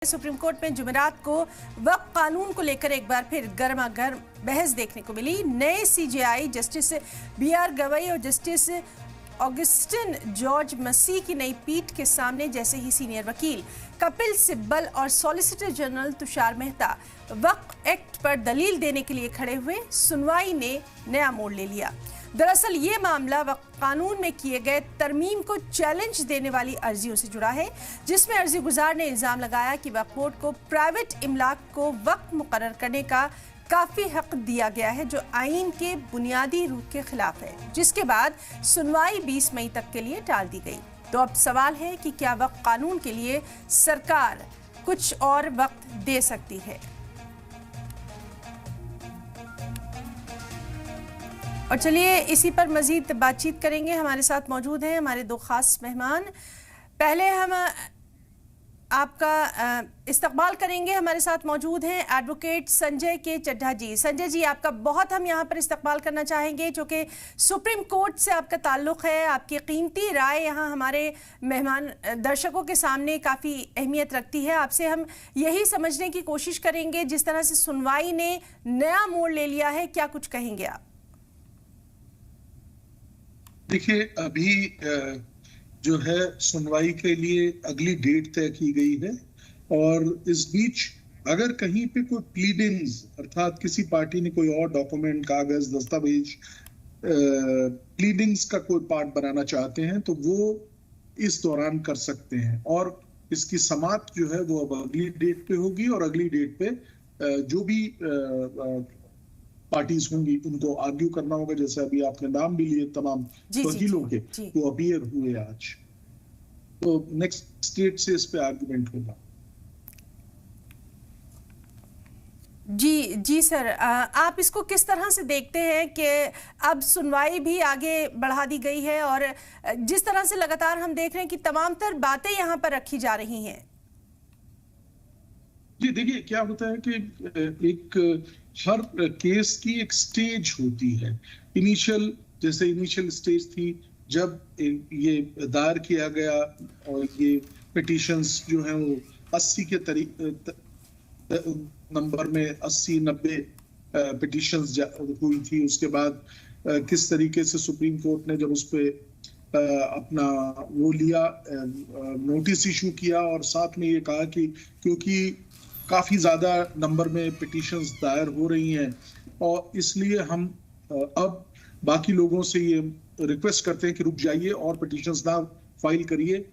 Supreme court में जुमेरात को वक्फ कानून को लेकर एक बार फिर गर्मा गर्म बहस देखने को मिली। नए सीजेआई जस्टिस बीआर गवई और जस्टिस ऑगस्टिन जॉर्ज मसीह की नई पीठ के सामने जैसे ही सीनियर वकील कपिल सिब्बल और सॉलिसिटर जनरल तुषार मेहता वक्फ एक्ट पर दलील देने के लिए खड़े हुए, सुनवाई ने नया मोड़ ले लिया। दरअसल ये मामला वक्फ कानून में किए गए तरमीम को चैलेंज देने वाली अर्जियों से जुड़ा है, जिसमें अर्जी गुजार ने इल्जाम लगाया कि वक्फ बोर्ड को प्राइवेट इमलाक को वक्फ मुकर्रर करने का काफी हक दिया गया है, जो आईन के बुनियादी रूह के खिलाफ है, जिसके बाद सुनवाई 20 मई तक के लिए टाल दी गई। तो अब सवाल है कि क्या वक्फ कानून के लिए सरकार कुछ और वक्त दे सकती है। और चलिए इसी पर मजीद बातचीत करेंगे। हमारे साथ मौजूद हैं हमारे दो खास मेहमान। पहले हम आपका इस्तकबाल करेंगे। हमारे साथ मौजूद हैं एडवोकेट संजय के चड्ढा जी। संजय जी, आपका बहुत हम यहाँ पर इस्तकबाल करना चाहेंगे, जो कि सुप्रीम कोर्ट से आपका ताल्लुक़ है। आपकी कीमती राय यहाँ हमारे मेहमान दर्शकों के सामने काफ़ी अहमियत रखती है। आपसे हम यही समझने की कोशिश करेंगे, जिस तरह से सुनवाई ने नया मोड़ ले लिया है, क्या कुछ कहेंगे आप? देखिए, अभी जो है सुनवाई के लिए अगली डेट तय की गई है, और इस बीच अगर कहीं पे कोई प्लीडिंग्स अर्थात किसी पार्टी ने कोई और डॉक्यूमेंट, कागज, दस्तावेज प्लीडिंग्स का कोई पार्ट बनाना चाहते हैं तो वो इस दौरान कर सकते हैं, और इसकी समाप्त जो है वो अब अगली डेट पे होगी। और अगली डेट पे जो भी पार्टीज होंगी उनको आर्ग्यू करना होगा। जैसे अभी आपने नाम भी लिए तमाम वकीलों के, वो अपीयर हुए आज, तो नेक्स्ट स्टेट से इस पे आर्गुमेंट होगा। जी सर, आप इसको किस तरह से देखते हैं कि अब सुनवाई भी आगे बढ़ा दी गई है, और जिस तरह से लगातार हम देख रहे हैं कि तमाम तर बातें यहाँ पर रखी जा रही हैं? जी देखिए, क्या होता है कि एक हर केस की एक स्टेज होती है। इनिशियल स्टेज थी जब ये दायर किया गया, और ये पिटीशंस जो हैं वो 80 के नंबर में 80-90 पिटीशंस हुई थी। उसके बाद किस तरीके से सुप्रीम कोर्ट ने जब उस पे अपना वो लिया, नोटिस इशू किया, और साथ में ये कहा कि क्योंकि काफी ज्यादा नंबर में पिटीशंस दायर हो रही हैं, और इसलिए हम अब बाकी लोगों से ये रिक्वेस्ट करते हैं कि रुक जाइए और पिटीशंस ना फाइल करिए।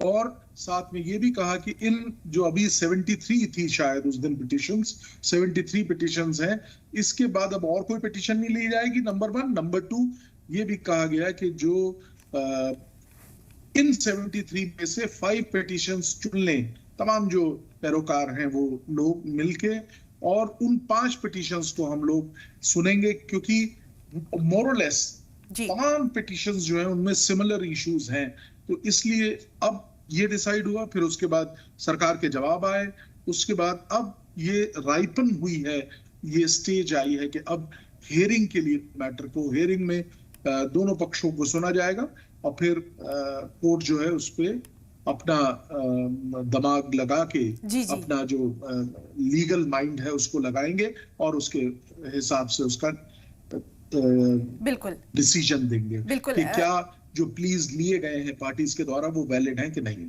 और साथ में ये भी कहा कि इन जो अभी 73 थी शायद उस दिन पिटीशंस, 73 पिटीशंस हैं, इसके बाद अब और कोई पिटीशन नहीं ली जाएगी, नंबर 1। नंबर 2, ये भी कहा गया कि जो इन 73 में से 5 पिटीशंस चुन लें तमाम जो पैरोकार हैं वो लोग मिलके, और उन 5 पिटीशंस को हम लोग सुनेंगे, क्योंकि मोरलेस तमाम पिटीशंस जो हैं उनमें सिमिलर इश्यूज हैं। तो इसलिए अब ये डिसाइड हुआ, फिर उसके बाद सरकार के जवाब आए, उसके बाद अब ये राइपन हुई है, ये स्टेज आई है कि अब हियरिंग के लिए मैटर को, हियरिंग में दोनों पक्षों को सुना जाएगा, और फिर कोर्ट जो है उस पर अपना दिमाग लगा के अपना जो लीगल माइंड है उसको लगाएंगे, और उसके हिसाब से उसका बिल्कुल डिसीजन देंगे कि क्या जो प्लीज लिए गए हैं पार्टीज के द्वारा वो वैलिड हैं कि नहीं।